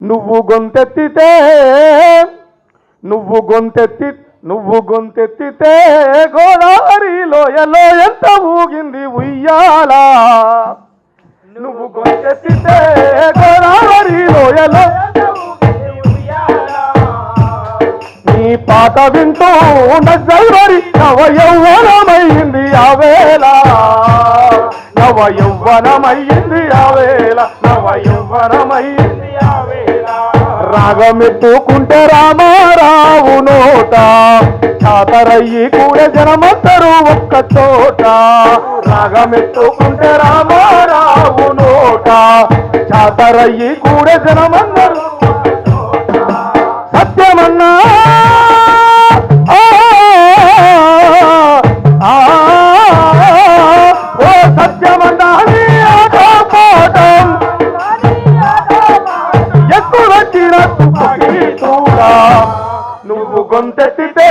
నువ్వు గొంతెత్తితే నువ్వు గొంతెత్తితే గోదావరి లోయలో ఎంత ఊగింది ఉయ్యాలా. నువ్వు గొంతెత్తితే గోదావరి లోయలో నీ పాట వింటూ నవ్వరి నవ యౌవనమైంది ఆవేళ, నవ యౌవనమైంది ఆవేళ, నవ యౌవనమైంది ఆవేళ. రాగమెత్తుకుంటే రామారావు నోట చాతరయ్యి కూడా జనమందరూ ఒక్క చోట. రాగమెత్తుకుంటే రామారావు నోట చాతరయ్యి కూడా జనమందరూ సత్యమన్నా ఓ సత్యమన్నా పాఠం ఎక్కువ వచ్చినట్టుగా నువ్వు గొంతెత్తితే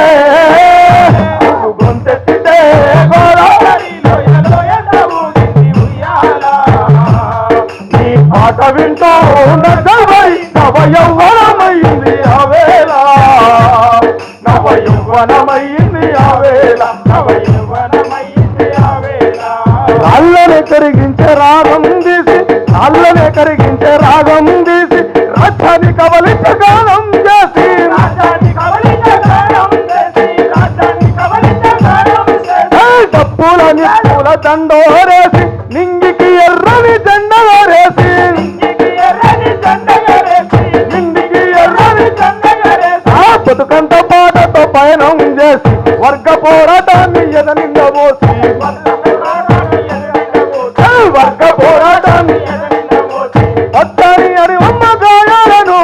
నీ పాట వింటూ నవ యౌవనమైంది ఆవేళ, నవ యౌవనమైంది ఆవేళ, నవ యౌవనమైంది ఆవేళ. రాళ్ళనే కరిగించే రాగం తీసి, రాళ్ళనే కరిగించే రాగం తీసి, రాజ్యాన్ని కవలించే గానం చేసి, రాజ్యాన్ని కవలించే గానం చేసి, రాజ్యాన్ని కవలించే గానం చేసి, డప్పుల నిప్పుల దండోరేసి, నింగికి ఎర్రని జెండగరేసి, బతుకంత పాటతో పయనం చేసి, వర్గ పోరాటాన్ని ఎదనిందబోసి, వర్గ పోరాటాన్ని పచ్చని అడివమ్మ గాయాలను,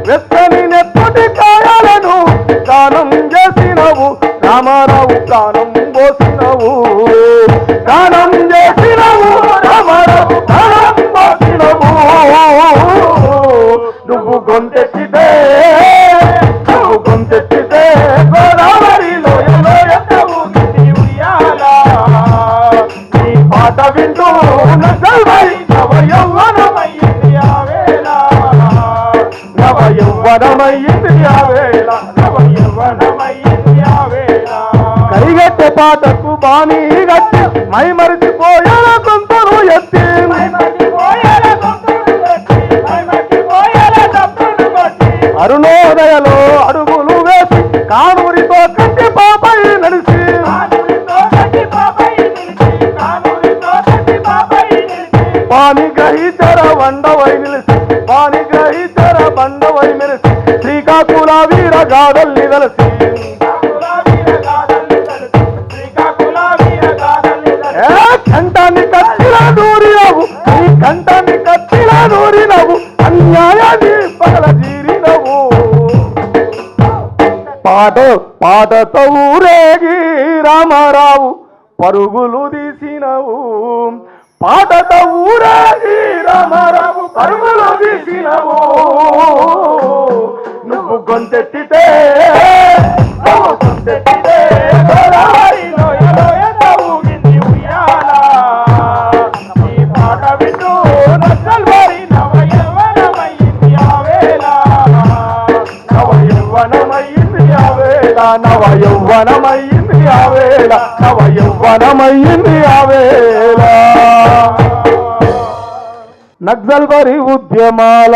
వెచ్చని నెప్పటి కాయాలను దానం చేసినవు రామారావు, ప్రాణం పోసినవు, దానం చేసినవు రామారావు, ప్రాణం పోసినవు. నువ్వు గొంతెత్తితే గోదావరి లోయలో ఎంత ఊగింది ఉయ్యాలా. నీ పాట వింటూ నవ యౌవనమైంది ఆవేళ, నవ యౌవనమైంది ఆవేళ, నవ యౌవనమైంది ఆవేళ. కైగట్టె పాటకు బాణీ గట్టి మై మరిచిపోయాల కొంతను ఎత్తి, అరుణోదయలో అడుగులు వేసి, కానూరితో కట్టి పాపై నడిచి, పాని గ్రహించర బండవై నిలిచి, పాని గ్రహించర బండవై మెలిసి, శ్రీకాకుళ వీర గాథల్ని కలిసి, కంఠాన్ని కత్తిలా దూరినవు, నీ కంఠాన్ని కత్తిలా దూరినవు, అన్యాయాన్ని పగల జీరినవు. పాటతో ఊరేగి రామారావు పరుగులు తీసినవు, పాటతో ఊరేగి రామారావు పరుగులు తీసినవు. నువ్వు గొంతెత్తితే గోదావరి లోయలో ఎంత ఊగింది ఉయ్యాలా. నీ పాట వింటూ నవ్వరి నవ యౌవనమైంది ఆవేళ, నవ యౌవనమైంది ఆవేళ, నవ యౌవనమైంది ఆవేళ, నవ యౌవనమైంది ఆవేళ. నక్సల్బరి ఉద్యమాల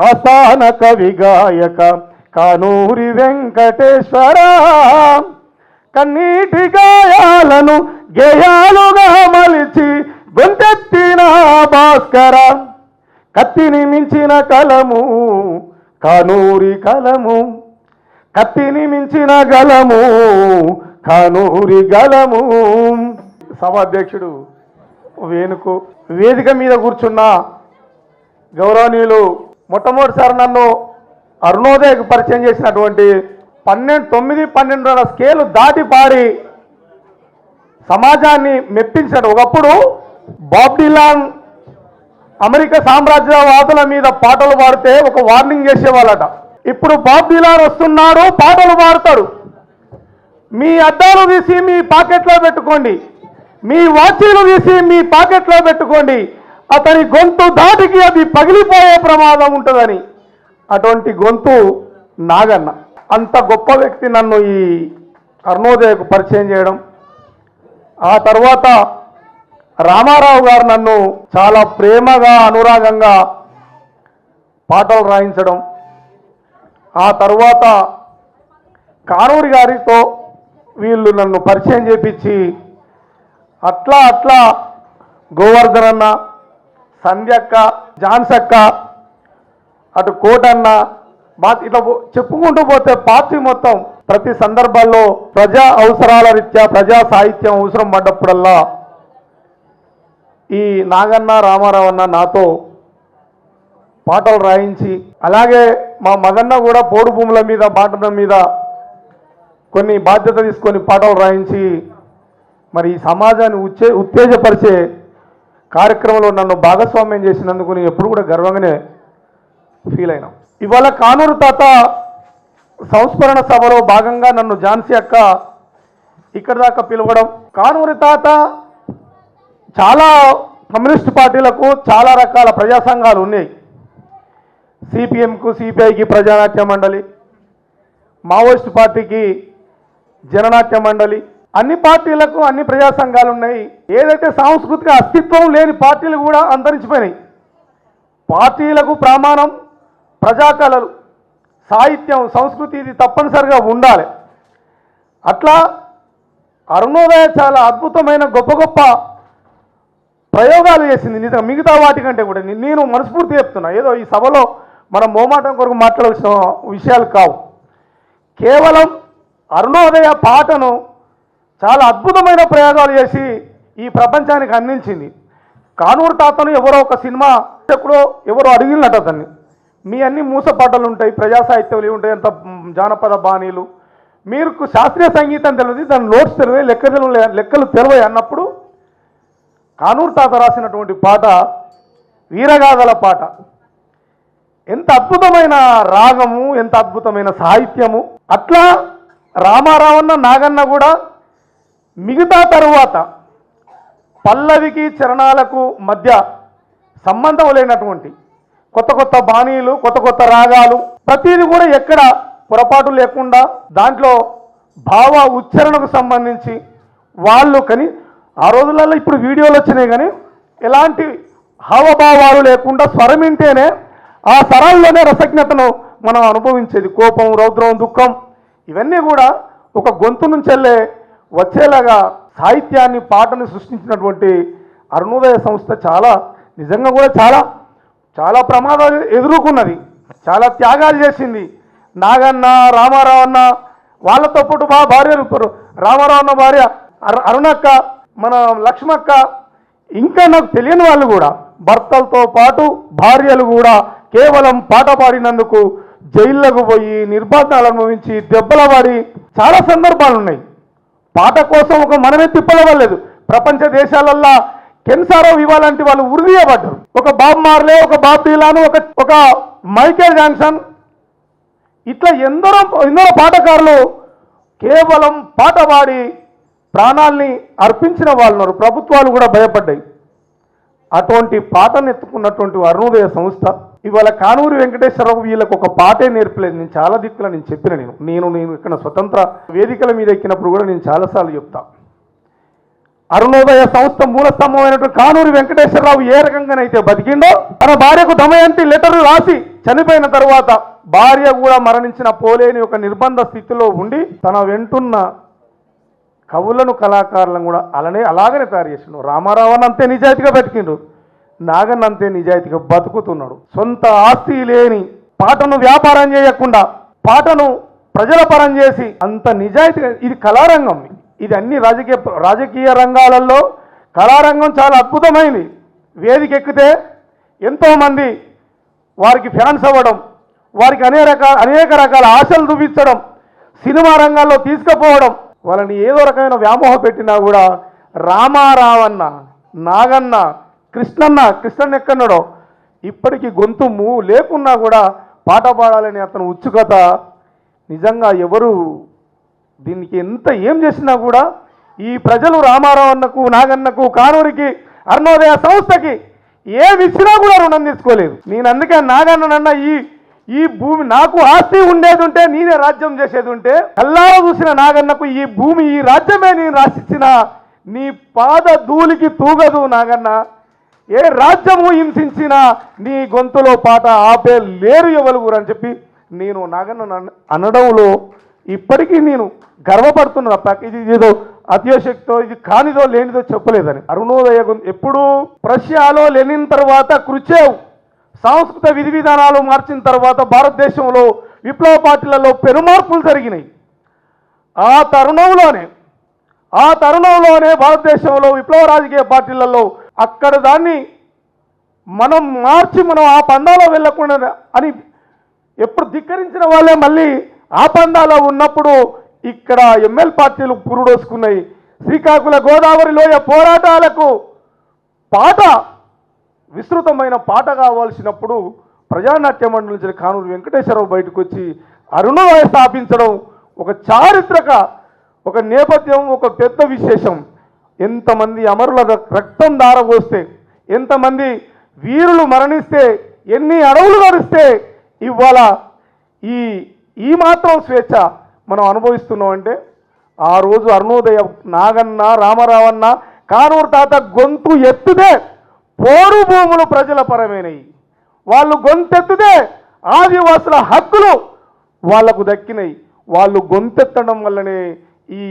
ఆస్థాన కవి గాయక కానూరి వెంకటేశ్వర, కన్నీటి గాయాలను గేయాలుగా మలిచి గొంతెత్తిన భాస్కర, కత్తిని మించిన కలము కానూరి కలము, కత్తిని మించిన గలము కానూరి గలము. సభాధ్యక్షుడు వేణుకు, వేదిక మీద కూర్చున్న గౌరవనీయులు, మొట్టమొదటిసారి నన్ను అరుణోదయకు పరిచయం చేసినటువంటి 9-12 స్కేలు దాటి పాడి సమాజాన్ని మెప్పించాడు. ఒకప్పుడు బాబ్ డిలాన్ అమెరికా సామ్రాజ్యవాదుల మీద పాటలు పాడితే ఒక వార్నింగ్ చేసేవాళ్ళట. ఇప్పుడు బాబ్ డిలాన్ వస్తున్నాడు, పాటలు పాడతాడు. మీ అద్దాలు తీసి మీ పాకెట్లో పెట్టుకోండి, మీ వాచీలు తీసి మీ పాకెట్లో పెట్టుకోండి, అతని గొంతు దాటికి అది పగిలిపోయే ప్రమాదం ఉంటుందని అటువంటి గొంతు నాగన్న. అంత గొప్ప వ్యక్తి నన్ను ఈ అరుణోదయకు పరిచయం చేయడం, ఆ తర్వాత రామారావు గారు నన్ను చాలా ప్రేమగా అనురాగంగా పాటలు రాయించడం, ఆ తర్వాత కానూరి గారితో వీళ్ళు నన్ను పరిచయం చేపించి అట్లా అట్లా గోవర్ధన్ అన్న, సంధ్యక్క, జాన్సక్క, అటు కోటన్న, ఇట్లా చెప్పుకుంటూ పోతే పార్టీ మొత్తం ప్రతి సందర్భాల్లో ప్రజా అవసరాల రీత్యా ప్రజా సాహిత్యం అవసరం పడ్డప్పుడల్లా ఈ నాగన్న రామారావు అన్న నాతో పాటలు రాయించి, అలాగే మా మగన్న కూడా పోడు భూముల మీద బాటల మీద కొన్ని బాధ్యత తీసుకొని పాటలు రాయించి మరి ఈ సమాజాన్ని ఉత్తేజపరిచే కార్యక్రమంలో నన్ను భాగస్వామ్యం చేసినందుకు నేను ఎప్పుడు కూడా గర్వంగానే ఫీల్ అయినా. ఇవాళ కానూరు తాత సంస్మరణ సభలో భాగంగా నన్ను ఝాన్సీ అక్క ఇక్కడ దాకా పిలవడం, కానూరి తాత చాలా కమ్యూనిస్ట్ పార్టీలకు చాలా రకాల ప్రజా సంఘాలు ఉన్నాయి. సిపిఎంకు, సిపిఐకి ప్రజానాట్య మండలి, మావోయిస్ట్ పార్టీకి జననాట్య మండలి, అన్ని పార్టీలకు అన్ని ప్రజా సంఘాలు ఉన్నాయి. ఏదైతే సాంస్కృతిక అస్తిత్వం లేని పార్టీలు కూడా అంతరించిపోయినాయి. పార్టీలకు ప్రమాణం ప్రజాకళలు, సాహిత్యం, సంస్కృతి ఇది తప్పనిసరిగా ఉండాలి. అట్లా అరుణోదయ చాలా అద్భుతమైన గొప్ప గొప్ప ప్రయోగాలు చేసింది. నిజంగా మిగతా వాటికంటే కూడా నేను మనస్ఫూర్తి చెప్తున్నా, ఏదో ఈ సభలో మనం మోమాటం కొరకు మాట్లాడాల్సిన విషయాలు కావు. కేవలం అరుణోదయ పాటను చాలా అద్భుతమైన ప్రయోగాలు చేసి ఈ ప్రపంచానికి అందించింది. కానూరు తాతను ఎవరో ఒక సినిమా ఎక్కడో ఎవరో అడిగినట్టు అతన్ని, మీ అన్ని మూస పాటలు ఉంటాయి, ప్రజా సాహిత్యాలు ఉంటాయి, అంత జానపద బాణీలు, మీరు శాస్త్రీయ సంగీతం తెలియదు, దాని నోట్స్ తెలియదు, లెక్కలు తెలియదు అన్నప్పుడు కానూరు తాత రాసినటువంటి పాట వీరగాథల పాట ఎంత అద్భుతమైన రాగము, ఎంత అద్భుతమైన సాహిత్యము. అట్లా రామారావన్న, నాగన్న కూడా మిగతా తరువాత పల్లవికి చరణాలకు మధ్య సంబంధం లేనటువంటి కొత్త కొత్త బాణీలు, కొత్త కొత్త రాగాలు, ప్రతిదీ కూడా ఎక్కడ పొరపాటు లేకుండా దాంట్లో భావ ఉచ్చారణకు సంబంధించి వాళ్ళు ఆ రోజులలో ఇప్పుడు వీడియోలు వచ్చినాయి కానీ ఎలాంటి హావభావాలు లేకుండా స్వరం వింటేనే ఆ స్వరాల్లోనే రసజ్ఞతను మనం అనుభవించేది. కోపం, రౌద్రం, దుఃఖం ఇవన్నీ కూడా ఒక గొంతు నుంచి వచ్చేలాగా సాహిత్యాన్ని, పాటను సృష్టించినటువంటి అరుణోదయ సంస్థ చాలా నిజంగా కూడా చాలా చాలా ప్రమాదాలు ఎదుర్కొన్నది, చాలా త్యాగాలు చేసింది. నాగన్న, రామారావు అన్న, వాళ్ళతో పాటు మా భార్యలు, రామారావు అన్న భార్య అరుణక్క, మన లక్ష్మక్క, ఇంకా నాకు తెలియని వాళ్ళు కూడా భర్తలతో పాటు భార్యలు కూడా కేవలం పాట పాడినందుకు జైళ్ళకు పోయి నిర్బంధాలు అనుభవించి దెబ్బల పడి చాలా సందర్భాలు ఉన్నాయి. పాట కోసం ఒక మనమే తిప్పలవలేదు. ప్రపంచ దేశాలల్లో కెన్సారో ఇవ్వాలంటే వాళ్ళు ఉరిదీయబడ్డారు. ఒక బాబ్ మార్లే, ఒక బాబ్ డీలాను, ఒక మైకేల్ జాన్సన్, ఇట్లా ఎందరో పాటకారులు కేవలం పాట పాడి ప్రాణాల్ని అర్పించిన వాళ్ళు ఉన్నారు. ప్రభుత్వాలు కూడా భయపడ్డాయి. అటువంటి పాటను ఎత్తుకున్నటువంటి అరుణోదయ సంస్థ ఇవాళ కానూరి వెంకటేశ్వరరావు వీళ్ళకు ఒక పాటే నేర్పలేదు. నేను చాలా దిక్కులా చెప్పిన నేను ఇక్కడ స్వతంత్ర వేదికల మీద ఎక్కినప్పుడు కూడా నేను చాలాసార్లు చెప్తా. అరుణోదయ సంస్థ మూల స్తంభమైనటువంటి కానూరి వెంకటేశ్వరరావు ఏ రకంగానైతే బతికిండో, తన భార్యకు దమయంతి లెటర్లు రాసి చనిపోయిన తరువాత భార్య కూడా మరణించిన పోలేని ఒక నిర్బంధ స్థితిలో ఉండి తన వెంటున్న కవులను, కళాకారులను కూడా అలాగనే తయారు చేసిండు. రామారావుని అంతే నిజాయితీగా బతికిండు, నాగన్ అంతే నిజాయితీగా బతుకుతున్నాడు. సొంత ఆస్తి లేని పాటను వ్యాపారం చేయకుండా పాటను ప్రజల పరం చేసి అంత నిజాయితీగా, ఇది కళారంగం, ఇది అన్ని రాజకీయ రంగాలలో కళారంగం చాలా అద్భుతమైంది. వేదిక ఎక్కితే ఎంతోమంది వారికి ఫ్యాన్స్ అవ్వడం, వారికి అనేక రకాల ఆశలు చూపించడం, సినిమా రంగాల్లో తీసుకుపోవడం, వాళ్ళని ఏదో రకమైన వ్యామోహం పెట్టినా కూడా రామారావన్న, నాగన్న, కృష్ణన్న ఎక్కన్నాడో ఇప్పటికీ గొంతు లేకున్నా కూడా పాట పాడాలని అతను ఉత్సుకత నిజంగా ఎవరు దీనికి ఏం చేసినా కూడా ఈ ప్రజలు రామారావన్నకు, నాగన్నకు, కానూరికి, అరుణోదయ సంస్థకి ఏమి ఇచ్చినా కూడా రుణం తీసుకోలేదు. నేను అందుకే నాగన్ననన్న ఈ భూమి నాకు ఆస్తి ఉండేది ఉంటే నేనే రాజ్యం చేసేది ఉంటే కల్లారా చూసిన నాగన్నకు ఈ భూమి ఈ రాజ్యమే నేను రాసిచ్చిన నీ పాద ధూళికి తూగదు నాగన్న. ఏ రాజ్యము హింసించినా నీ గొంతులో పాట ఆపే లేరు ఎవరు అని చెప్పి నేను నాగన్న అనడంలో ఇప్పటికీ నేను గర్వపడుతున్నా తప్ప ఇది ఏదో అత్యశక్తో ఇది కానిదో లేనిదో చెప్పలేదని. అరుణోదయ ఎప్పుడు రష్యాలో లెనిన్ తర్వాత క్రుచేవ్ సాంస్కృతిక విధి విధానాలు మార్చిన తర్వాత భారతదేశంలో విప్లవ పార్టీలలో పెనుమార్పులు జరిగినాయి. ఆ తరుణంలోనే భారతదేశంలో విప్లవ రాజకీయ పార్టీలలో అక్కడ దాన్ని మనం మార్చి మనం ఆ పందాలో వెళ్ళకుండా అని ఎప్పుడు ధిక్కరించిన వాళ్ళే మళ్ళీ ఆ పందాలో ఉన్నప్పుడు ఇక్కడ ఎంఎల్ పార్టీలు పురుడోసుకున్నాయి. శ్రీకాకుళ గోదావరి లోయ పోరాటాలకు పాట విస్తృతమైన పాట కావాల్సినప్పుడు ప్రజానాట్య మండలి నుంచి కానూరు వెంకటేశ్వరరావు బయటకు వచ్చి అరుణోదయ స్థాపించడం ఒక చారిత్రక ఒక నేపథ్యం, ఒక పెద్ద విశేషం. ఎంతమంది అమరుల రక్తం దారపోస్తే, ఎంతమంది వీరులు మరణిస్తే, ఎన్ని అడవులు నడిస్తే ఇవాళ ఈ మాత్రం స్వేచ్ఛ మనం అనుభవిస్తున్నాం అంటే ఆ రోజు అరుణోదయ నాగన్న రామరావన్న కానూరు తాత గొంతు ఎత్తుదే పోరు భూములు ప్రజల పరమైనవి. వాళ్ళు గొంతెత్తుదే ఆదివాసుల హక్కులు వాళ్లకు దక్కినాయి. వాళ్ళు గొంతెత్తడం వల్లనే ఈ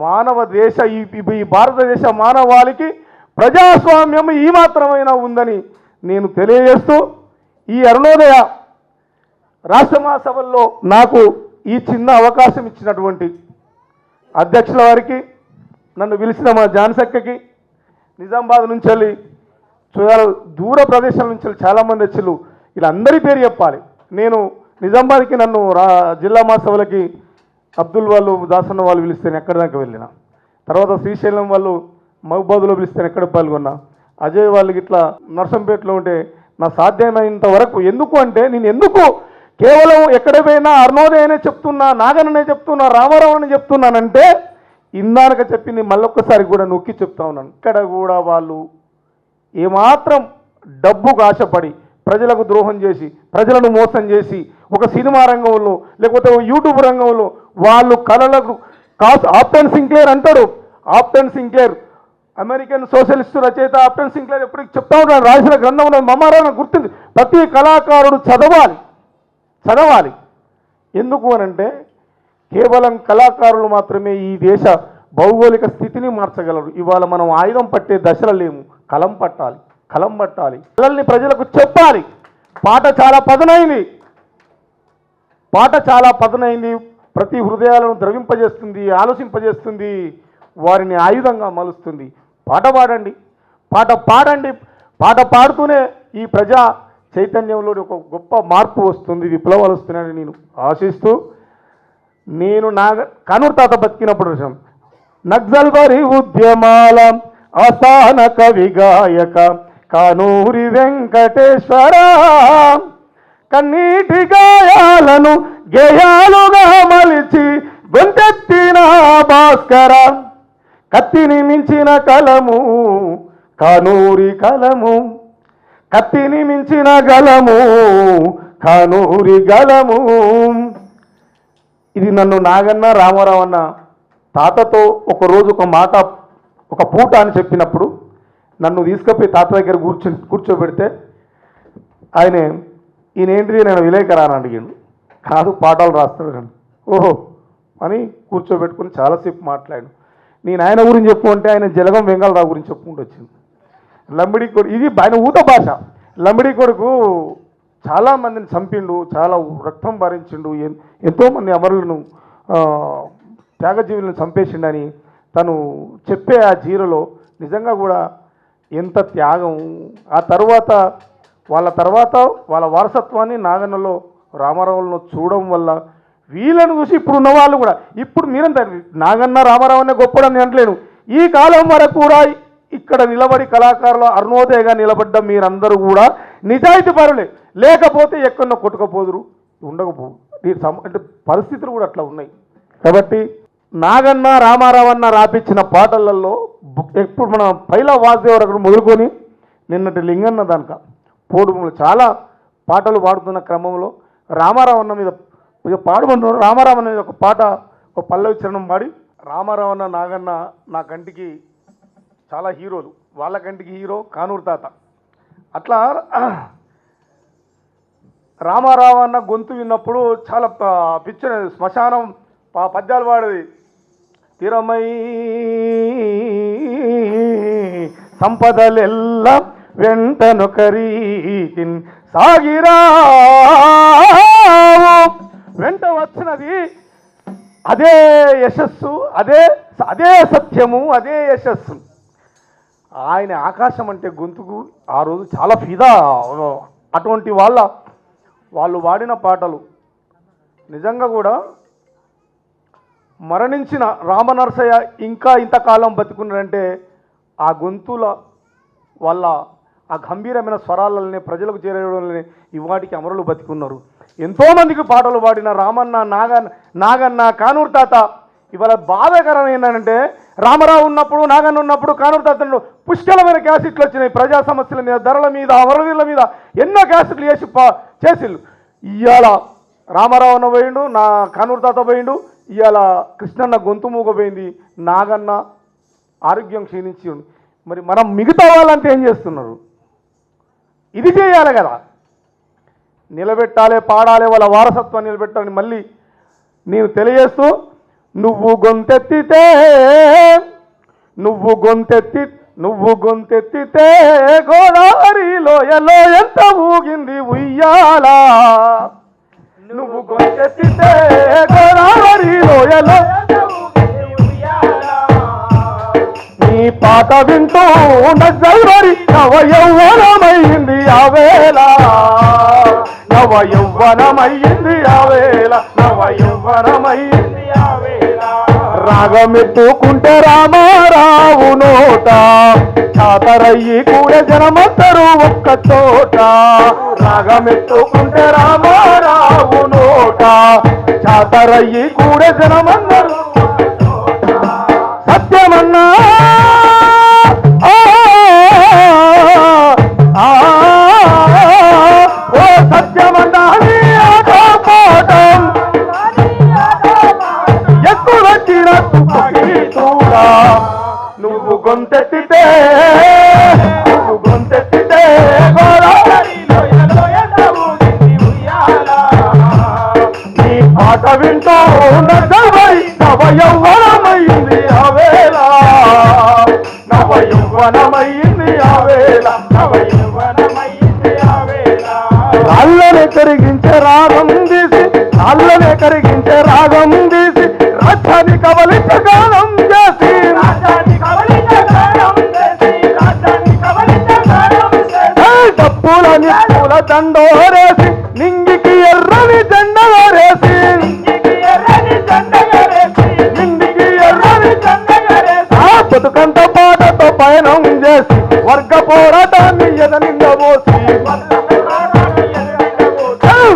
మానవ దేశ ఈ భారతదేశ మానవాళికి ప్రజాస్వామ్యం ఈ మాత్రమైనా ఉందని నేను తెలియజేస్తూ ఈ అరుణోదయ రాష్ట్ర మహాసభల్లో నాకు ఈ చిన్న అవకాశం ఇచ్చినటువంటి అధ్యక్షుల వారికి, నన్ను పిలిచిన మా జాన్సక్కకి, నిజామాబాద్ నుంచి వెళ్ళి దూర ప్రదేశాల నుంచి చాలామంది వచ్చి వీళ్ళందరి పేరు చెప్పాలి. నేను నిజామాబాద్కి నన్ను జిల్లా మహాసభలకి అబ్దుల్ వాళ్ళు దాసన్న వాళ్ళు పిలిస్తే ఎక్కడి దాకా వెళ్ళిన, తర్వాత శ్రీశైలం వాళ్ళు మహబూబాద్లో పిలిస్తే ఎక్కడ పాల్గొన్నా, అజయ్ వాళ్ళకి ఇట్లా నర్సంపేటలో ఉంటే నా సాధ్యమైనంత వరకు. ఎందుకు అంటే నేను కేవలం ఎక్కడ పోయినా అరుణోదయనే చెప్తున్నా, నాగన్ననే చెప్తున్నా, రామారావుని చెప్తున్నానంటే ఇందాక చెప్పింది మళ్ళొక్కసారి కూడా నొక్కి చెప్తా ఉన్నాను. ఇక్కడ కూడా వాళ్ళు ఏమాత్రం డబ్బుకు ఆశపడి ప్రజలకు ద్రోహం చేసి ప్రజలను మోసం చేసి ఒక సినిమా రంగంలో లేకపోతే యూట్యూబ్ రంగంలో వాళ్ళు కళలకు ఆప్టన్ సింక్లేర్ అంటాడు. ఆప్టన్ సింక్లేర్ అమెరికన్ సోషలిస్టు రచయిత ఆప్టన్ సింక్లేర్ ఎప్పటికి చెప్తా ఉన్నాడు, రాసిన గ్రంథంలో మమారాన్ని గుర్తుంది. ప్రతి కళాకారుడు చదవాలి. ఎందుకు అనంటే కేవలం కళాకారులు మాత్రమే ఈ దేశ భౌగోళిక స్థితిని మార్చగలరు. ఇవాళ మనం ఆయుధం పట్టే దశలో లేము, కలం పట్టాలి. కళల్ని ప్రజలకు చెప్పాలి. పాట చాలా పదునైంది, ప్రతి హృదయాలను ద్రవింపజేస్తుంది, ఆలోచింపజేస్తుంది, వారిని ఆయుధంగా మలుస్తుంది. పాట పాడండి. పాట పాడుతూనే ఈ ప్రజా చైతన్యంలో ఒక గొప్ప మార్పు వస్తుంది, విప్లవాలు వస్తున్నాయని నేను ఆశిస్తూ, నేను కానూరు తాత బతికినప్పుడు నక్సల్ వరి ఉద్యమాల ఆస్థాన కవి గాయక కానూరి వెంకటేశ్వర, కన్నీటి గాయాలను గేయాలుగా మలిచి గొంతెత్తిన భాస్కర, కత్తిని మించిన కలము కానూరి కలము, కత్తిని మించిన గలము కానూరి గలము. ఇది నన్ను నాగన్న రామారావు అన్న తాతతో ఒకరోజు ఒక మాట ఒక పూట అని చెప్పినప్పుడు నన్ను తీసుకుపోయి తాత దగ్గర కూర్చోబెడితే ఈయనేంటిది నేను విలేకరా అని అడిగాడు. కాదు పాఠాలు రాస్తాడు. ఓహో అని కూర్చోబెట్టుకుని చాలాసేపు మాట్లాడాడు. నేను ఆయన గురించి చెప్పు అంటే ఆయన జలగం వెంగళరావు గురించి చెప్పుకుంటూ వచ్చింది. లంబడి కొడుకు, ఇది ఆయన ఊత భాష. లంబడి కొడుకు చాలామందిని చంపిండు, చాలా రక్తం భరించిండు, ఎంతోమంది అమరులను త్యాగజీవులను చంపేసిండని తను చెప్పే ఆ జీరోలో నిజంగా కూడా ఎంత త్యాగం. ఆ తర్వాత వాళ్ళ వారసత్వాన్ని నాగన్నలో రామారావులను చూడడం వల్ల వీళ్ళను చూసి ఇప్పుడున్న వాళ్ళు కూడా, ఇప్పుడు మీరంతా నాగన్న రామారావు అనే గొప్పడని అంటలేను, ఈ కాలం వరకు కూడా ఇక్కడ నిలబడి కళాకారులు అరుణోదయగా నిలబడ్డ మీరందరూ కూడా నిజాయితీ పరులే. లేకపోతే ఎక్కడో కొట్టుకపోదురు, ఉండకపోదు. అంటే పరిస్థితులు కూడా అట్లా ఉన్నాయి. కాబట్టి నాగన్న రామారావన్న రాపించిన పాటలలో ఎప్పుడు మన పైలా వాసుదేవరావు అక్కడ మొదలుకొని నిన్నటి లింగన్న దానిక పోడుములు చాలా పాటలు పాడుతున్న క్రమంలో రామారావు అన్న మీద పాడుకుంటున్నారు. రామారావు అన్న మీద ఒక పాట, ఒక పల్లవి చరణం పాడి. రామారావు అన్న, నాగన్న నా కంటికి చాలా హీరోలు, వాళ్ళ కంటికి హీరో కానూరు తాత. అట్లా రామారావు అన్న గొంతు విన్నప్పుడు చాలా పిచ్చ శ్మశానం పద్యాలు పాడేది. తిరమై సంపదలెల్ల వెంటనొకరీతిన్ సాగిరా, వెంట వచ్చినది అదే యశస్సు, అదే అదే సత్యము, అదే యశస్సు. ఆయన ఆకాశం అంటే గొంతుకు ఆ రోజు చాలా ఫిదా. అటువంటి వాళ్ళు వాడిన పాటలు నిజంగా కూడా మరణించిన రామనరసయ్య ఇంకా ఇంతకాలం బతికున్నారంటే ఆ గొంతుల వల్ల, ఆ గంభీరమైన స్వరాలనే ప్రజలకు చేరేయడంలోనే ఇవాటికి అమరులు బతికున్నారు. ఎంతోమందికి పాటలు పాడిన రామన్న, నాగన్న, కానూరు తాత. ఇవాళ బాధాకరం ఏంటంటే రామారావు ఉన్నప్పుడు, నాగన్న ఉన్నప్పుడు, కానూరు తాతలో పుష్కలమైన క్యాసెట్లు వచ్చినాయి. ప్రజా సమస్యల మీద, ధరల మీద, అమరవీరుల మీద ఎన్నో క్యాసెట్లు చేసిళ్ళు. ఇవాళ రామారావు అన్న పోయిండు, నా కానూరు తాత పోయిండు. ఇవాళ కృష్ణన్న గొంతు మూగపోయింది, నాగన్న ఆరోగ్యం క్షీణించి. మరి మనం మిగతా వాళ్ళంతా ఏం చేస్తున్నారు? ఇది చేయాలి కదా, నిలబెట్టాలి, పాడాలి, వాళ్ళ వారసత్వాన్ని నిలబెట్టాలని మళ్ళీ నేను తెలియజేస్తూ, నువ్వు గొంతెత్తితే గోదావరి లోయలో ఎంత ఊగింది ఉయ్యాలా, నువ్వు గొంతెత్తితే గోదావరి లోయలో నీ పాట వింటూ నవ్వరి నవయౌవనమైంది ఆవేళ, నవయౌవనమైంది ఆవేళ, నవయౌవనమైంది ఆవేళ. రాగమెత్తుకుంటే రామారావు నోట చాతరయ్యి కూడా జనమందరూ ఒక్క చోట. రాగమెత్తుకుంటే రామారావు నోట చాతరయ్యి కూడా జనమందరూ సత్యమన్నా ఓ సత్యమన్నా పాఠం ఎక్కువ వచ్చినట్టుగా నువ్వు గొంతెత్తితే నీ పాట వింటూ నవయౌవనమైంది ఆవేళ, నవయౌవనమైంది ఆవేళ, నవయౌవనమైంది ఆవేళ. అల్లనే కరిగించే రాగం తీసి, అల్లనే కరిగించే రాగం తీసి, రాజ్యాన్ని కవలించ గానం చేసి, డప్పుల నిప్పుల దండోరేసి, నింగికి ఎర్రని జెండగరేసి, బతుకంత పాటతో పయనం చేసి, వర్గ పోరాటాన్ని ఎదనిందబోసి,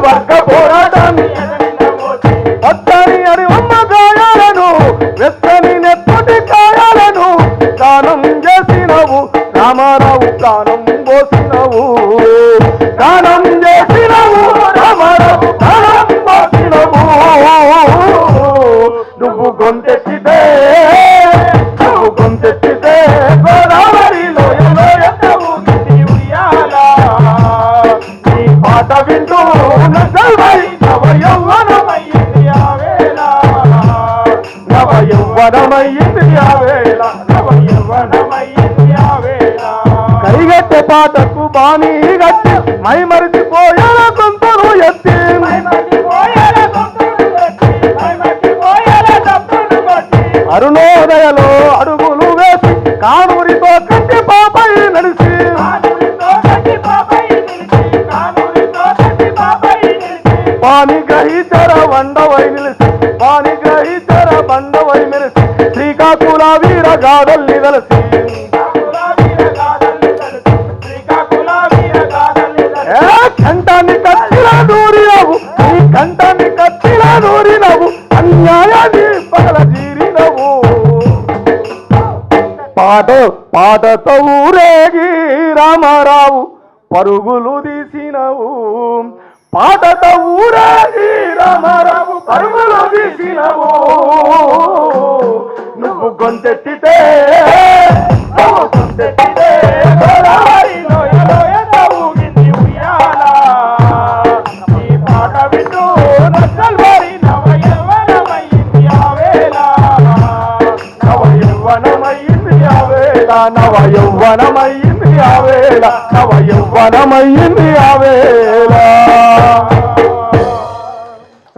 వర్గ పోరాటాన్ని పచ్చని అరివమ్మ గాయాలను, వెచ్చని నెప్పటి కాయాలను దానం చేసినవు రామారావు, దానం పోసినవు, దానం చేసినవు రామారావు, దానం పోసినవు. నువ్వు గొంతెత్తితే గోదావరిలో ఎంత ఊగింది ఉయ్యాల, నీ పాట వింటూ నవయౌవనమయ్యింది ఆవేళ, నవయౌవనమయ్యింది ఆవేళ, నవయౌవనమయ్యింది ఆవేళ. కైగట్టె పాటకు బాణీ గట్టి మై మరిచిపోయాల గొంతును ఎత్తి, అరుణోదయలో అడుగులు వేసి, కానూరితో కట్టి పాపై నడిచి, పానిగ్రహించర బండవై నిలిచి, పానిగ్రహించర బండవై మెలిసి, శ్రీకాకుళ వీర గాథల్ని వెలసి, కంఠాన్ని కత్తిలా దూరినవు, నీ కంఠాన్ని కత్తిలా దూరినవు, అన్యాయాన్ని పగల జీరినవు. పాటతో ఊరేగి రామారావు పరుగులు తీసినవు, పాటత ఊరేగి రామారావు పరుగులు తీసినవు నువ్వు గొంతెత్తితే గోదావరి లోయలో ఎంత ఊగింది ఉయ్యాల ఈ పాట వింటూ నచ్చల్వారి నవ యవ్వనమయ్యింది ఆవేళ నవ యవ్వనమయ్యింది ఆవేళ నవ యవ్వనమయ్యింది ఆవేళ నవ యవ్వనమయ్యింది ఆవేళ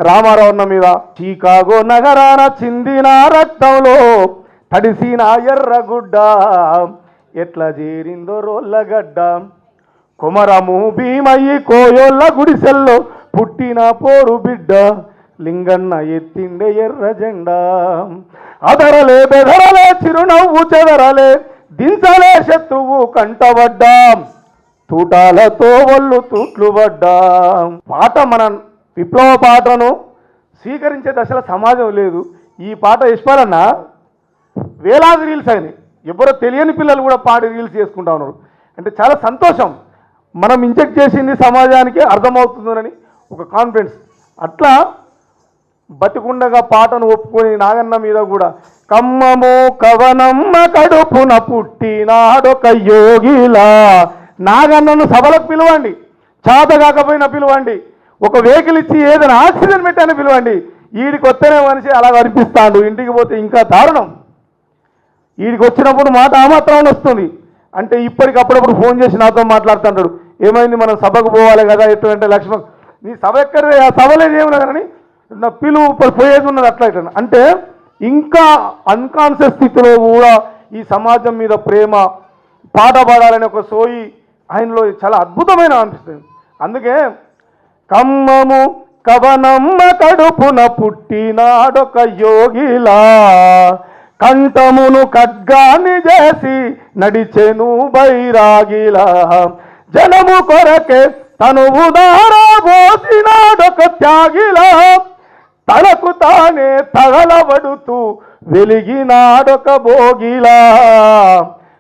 రామారావున్న మీద చికాగో నగరాన చిందిన రక్తంలో తడిసిన ఎర్రగుడ్డ ఎట్లా చేరిందో రోళ్ళగడ్డ కుమరము భీమయ్యి కోయోళ్ళ గుడిసెల్లో పుట్టిన పోరు బిడ్డ లింగన్న ఎత్తిండే ఎర్ర జెండా అదరలే బెదరలే చిరునవ్వు చెదరలే దించలే శత్రువు కంటబడ్డా తూటాలతో ఒళ్ళు తూట్లు పడ్డా పాట మన విప్లవ పాటను స్వీకరించే దశలో సమాజం లేదు. ఈ పాట యశ్పాలన్న వేలాది రీల్స్ అయినాయి. ఎవరో తెలియని పిల్లలు కూడా పాడి రీల్స్ చేసుకుంటా ఉన్నారు. అంటే చాలా సంతోషం. మనం ఇంజెక్ట్ చేసింది సమాజానికి అర్థమవుతుందని ఒక కాన్ఫిడెన్స్. అట్లా బతికుండగా పాటను ఒప్పుకొని నాగన్న మీద కూడా కమ్మము కవనమ్మ కడుపున పుట్టినాడొక యోగిలా నాగన్నను సభలకు పిలవండి, చేత కాకపోయినా పిలవండి, ఒక వెహికల్ ఇచ్చి ఏదైనా ఆక్సిజన్ పెట్టాలని పిలవండి. ఈడికి వస్తేనే మనిషి అలా అనిపిస్తాడు. ఇంటికి పోతే ఇంకా దారుణం. ఈడికి వచ్చినప్పుడు మాట ఆ మాత్రం వస్తుంది. అంటే ఇప్పటికప్పుడప్పుడు ఫోన్ చేసి నాతో మాట్లాడుతుంటాడు, ఏమైంది మనం సభకు పోవాలి కదా ఎటువంటి లక్ష్మణ్ నీ సభ ఎక్కడే ఆ సభలేదు ఏమన్నా కానీ నా పిలువు పోయేది ఉన్నది అట్లా ఇట్లా. అంటే ఇంకా అన్కాన్షియస్ స్థితిలో కూడా ఈ సమాజం మీద ప్రేమ పాట పాడాలనే ఒక సోయి ఆయనలో చాలా అద్భుతమైన అనిపిస్తుంది. అందుకే కమ్మము కవనమ్మ కడుపున పుట్టినాడొక యోగిలా కంఠమును ఖడ్గాన్ని చేసి నడిచెను బైరాగిలా జనము కొరకే తనువు దారబోసినాడొక త్యాగిలా తనకు తానే తగలబడుతూ వెలిగినాడొక భోగిలా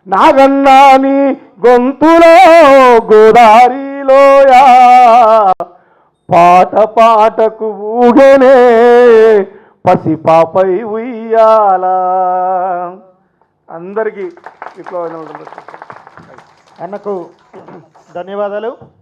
నాగన్నాని గొంతులో గోదారిలోయా పాట పాటకు ఊగనే పసిపాపై ఉయ్యాల. అందరికీ విప్లవ అన్నకు ధన్యవాదాలు.